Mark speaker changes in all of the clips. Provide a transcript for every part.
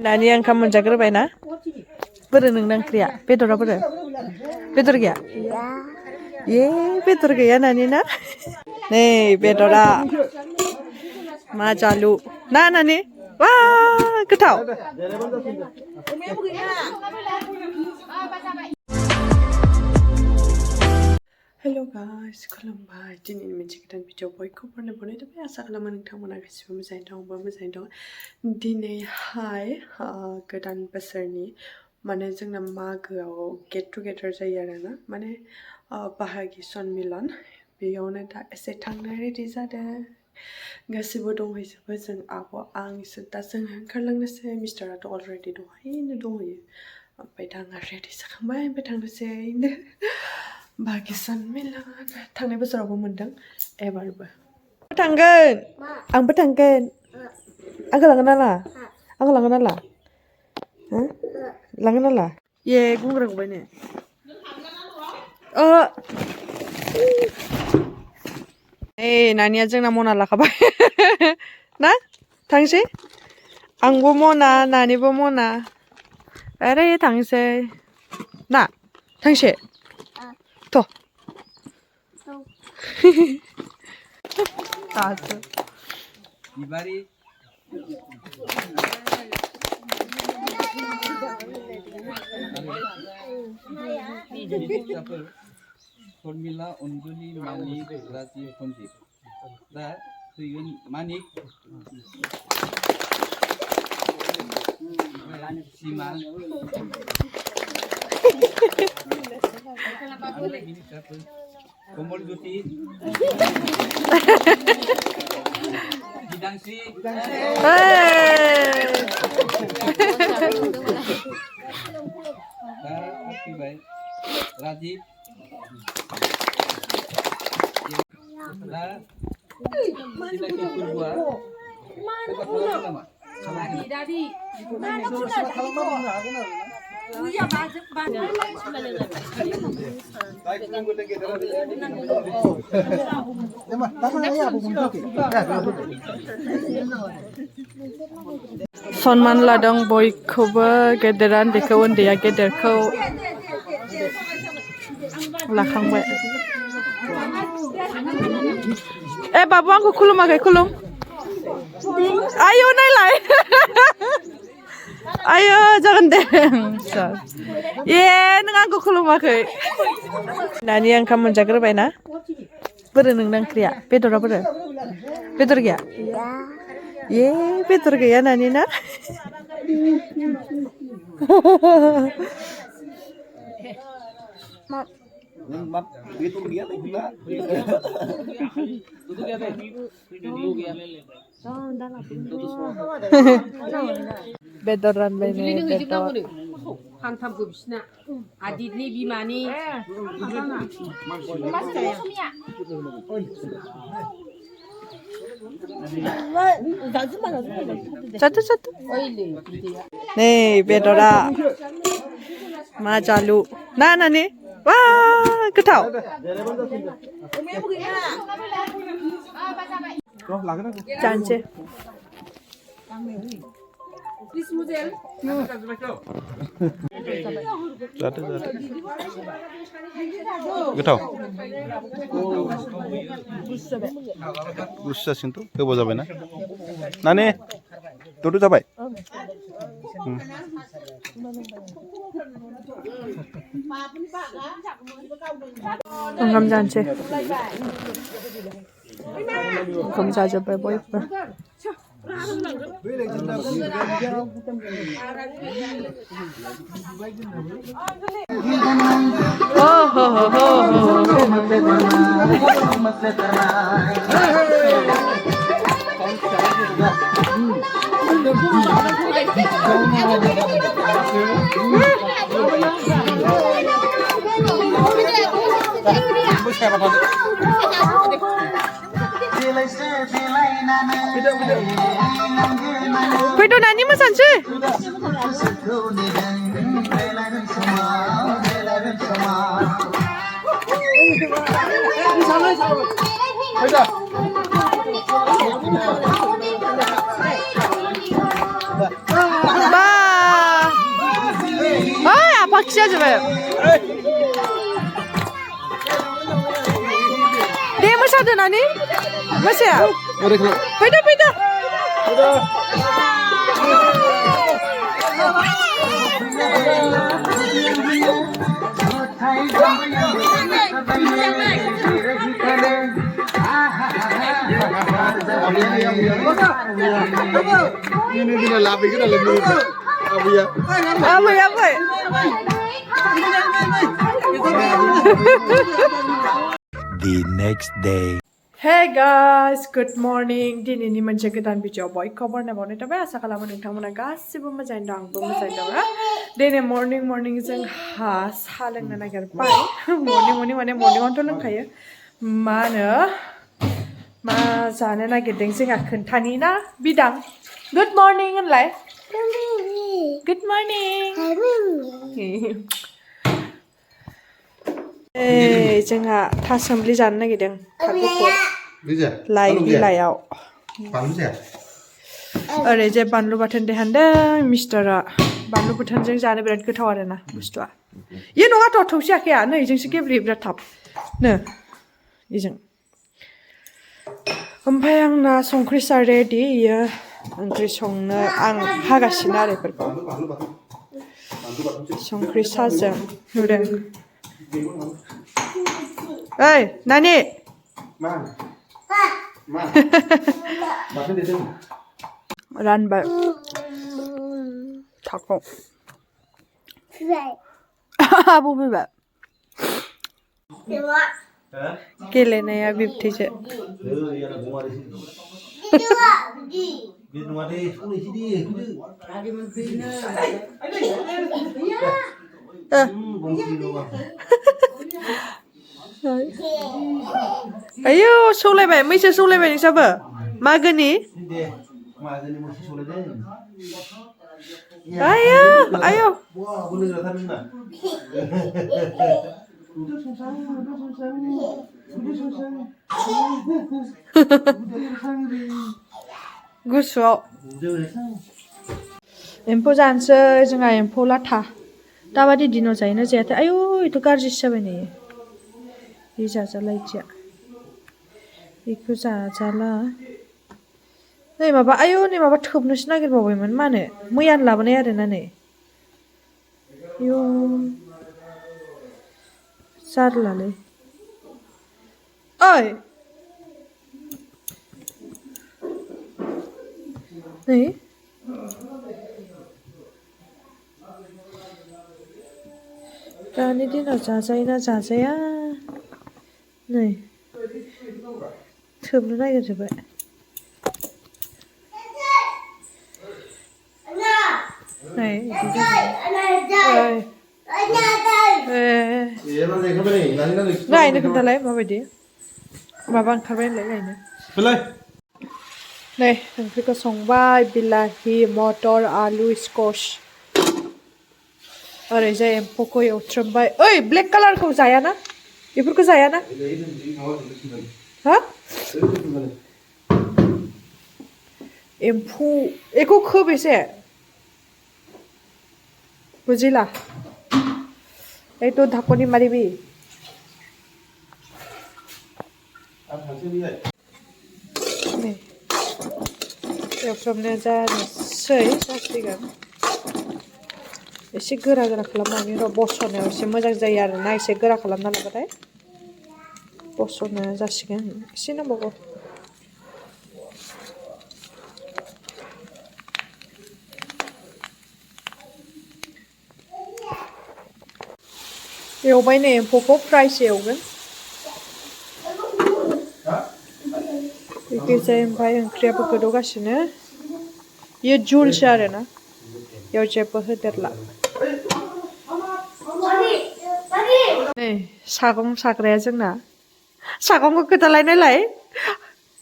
Speaker 1: Nani oंखाम मोनजाग्रोबाय ना बोरो नोंना ओंख्रिया बेदरा बोरो बेदर गैया ए बेदर गैया नानि ना नै बेदरा मा जालु ना नानि वा गोथाव हेलो गाइस खुलुमबाय दिनैनि मोनसे गोदान भिडिअ बयखौबो बनायनाय थाबाय आसा खालामो नोंथांमोना गासिबो मोजाङै दं बा मोजाङै दं दिनैहाय गोदान बोसोरनि माने जोंना मागोआव गेट टुगेदार जायो आरोना माने बाहागि सनमिलन बेयावनो दा एसे थांनो रेडि जादों गासिबो दंहैजोबो जों आब' आंसो दा जों ओंखारलांनोसै मिस्टाराथ' अलरेडि दहायनो दंहैयो ओमफ्राय दा आंहा रेडि जाखांबाय ओमफ्राय थांनोसै बाहागि सनमिलन थांनाय बोसोरावबो मोनदों एबारबो थांगोन आंबो थांगोन आंखौ लांगोन नाला आंखौ लांगोन नाला लांगोन नाला ये गुंग्रा गबाय ने नानिया जोंना मना लाखाबाय ना थांसै आंबो मना नानिबो मना ओरै थांसै ना थांसै थ'
Speaker 2: Formula Unduli Manik Rajiv Konjit. Da Tuyun Manik Sima Komol Juti Hidangsi Rajiv
Speaker 1: सनमान लादों बयखौबो गेदेरा उन्दैखौ उन्दैया गेदेरखौ लाखांबाय ए बाबु आंखौ खुलुमाखै खुलुम आयौ नायलाय आयौ जागोन दे ए नों आंखौ खुलुमाखै नानि ओंखाम मोनजाग्रोबाय ना बोरो नोंना ओंख्रिया बेदरा बोरो बेदर गैया ए बेदर गैया नानि ना Bedor ranbai nih Bedor.
Speaker 3: Hantam gue bisna. Adit nih bimani.
Speaker 1: Satu. Nih Bedora. Ma jalu. Na nih. Wah, goथाव. जानोसै
Speaker 4: गोथाव गुसु जासिगोनथ' गोबाव जाबायना नानि दद' जाबाय
Speaker 1: ओंखाम जानोसै ओंखाम जाजोब्बाय बयबो Bedor nani mosansै Bye. खिजाजोबो दे मोसादो नानि मोसाया फैदो फैदो
Speaker 4: The next day.
Speaker 1: Hey guys, good morning. दिनैनि मोनसे गोदान भिडिअ बयखौबो नायबावनाय थाबाय आसा खालामो नोंथांमोना गासिबो मोजाङै दं आंबो मोजाङै दङ दिनै मर्निं जोंहा साहा लोंनो नागिरबाय मर्निं माने मर्निंआवथ' लोंखायो मा होनो मा जानो नागिरदों जोंहा खोन्थानि ना बिदां गुड मर्निं होनलाय गुड मर्निं जोंहा थासुमलि जानो नागिरदों थागुफुर लाइ बिलाइयाव ओरैजाय बानलु बाथोन देहानदों मिस्टारा बानलु बाथोनजों जानो बिराद गोथाव आरोना बुस्थुआ इयो नङाथ' थौसियाखैया नै इजोंसो गेब्लेयो बिराद थाब नो इजों ओमफ्राय आंना संख्रि सा रेडि इयो ओंख्रि संनो आं हागासिनो आरो बेफोरखौ संख्रि साजों नुदों ओइ नानि रानबाय थाखौ आबौ फैबाय गेलेनाया बिबथैसो आयौ सौलायबाय मैसो सौलायबाय नोंसाबो मागोनि आयौ आयौ गुसुआव एम्फौ जानोसै जोंहा एम्फौ लाथा दाबादि दिनाव जायोना जायाथाय आयौ बेथ' गाज्रिसो जाबाय नै बे जाजाला इदिया बेखौ जाजाला नै माबा आयौ नै माबा थोबनोसो नागिरबावबायमोन मा होनो मैयानो लाबोनाय आरोना नै आयौ जारलालै ओइ नै दानि दिनाव जाजायोना जाजाया नै थोबनो नागिरजोबबाय नै बिदि नायनो खोन्थालाय माबायदि माबा ओंखारबाय होनलाय नायनो नै ओंख्रिखौ संबाय बिलाहि मटर आलु स्कस ओरैजाय एम्फौखौ एवथ्रोमबाय ओइ ब्लेक कालारखौ जायाना बेफोरखौ जायाना हा एम्फौ एखौ खोब एसे बुजिला এই তো ঢাকনি মারিবি एवफ्रामनाया जानोसै जासिगोन एसे गोरा खालामनानै र' बस'नायाव एसे मोजां जायो आरोना एसे गोरा खालामना लाबाथाय बस'नो जासिगोन एसे नांबावगौ एवबाय नै एम्फौखौ फ्रायसो एवगोन बेखैजाय ओमफ्राय ओंख्रियाबो गोदौगासिनो बेयो झुलसो आरोना बेयाव जेबो होदेरला नै सागं साग्राया जोंना सागंखौ खोथालायनायलाय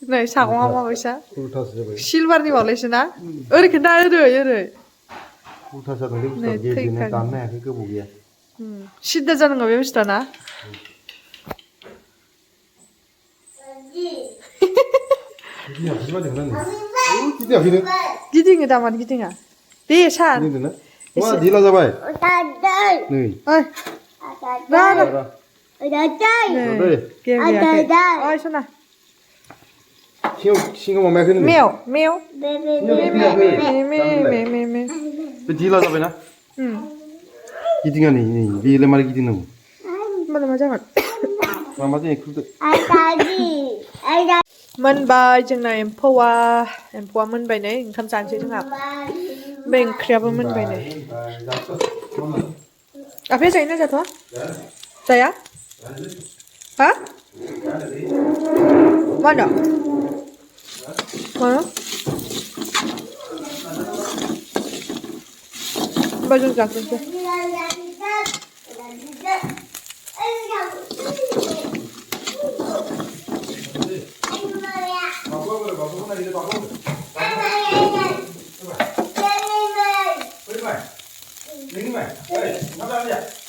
Speaker 1: नै सागङा माबायसा सिलभारनि बावलायसो ना ओरै खोन्था ओरै सिद्दा जानांगौ बे बुस्थुआ ना गिदिङो दामानो गिदिङा दे सान
Speaker 5: 와 딜라 잡아요. 네.
Speaker 1: ơi ra đâu
Speaker 5: 네.
Speaker 1: kia kìa ơi xuống nào
Speaker 5: 싱거만 막 했는데.
Speaker 1: mèo mèo
Speaker 5: mẹ
Speaker 1: mẹ
Speaker 5: 그 딜라 잡아요.
Speaker 1: ừ
Speaker 5: 기딩하네. 위에 말이 기딩는 거.
Speaker 1: mà làm sao
Speaker 5: 아 맞네. 그도
Speaker 1: mình bài chừng này em po mình bài này tham sản chứ chẳng hạn mình kêu mình bài này à phía dưới nó ra thôi đây á hả mana mana baju jaket tu
Speaker 5: Ini mah. Ini mah.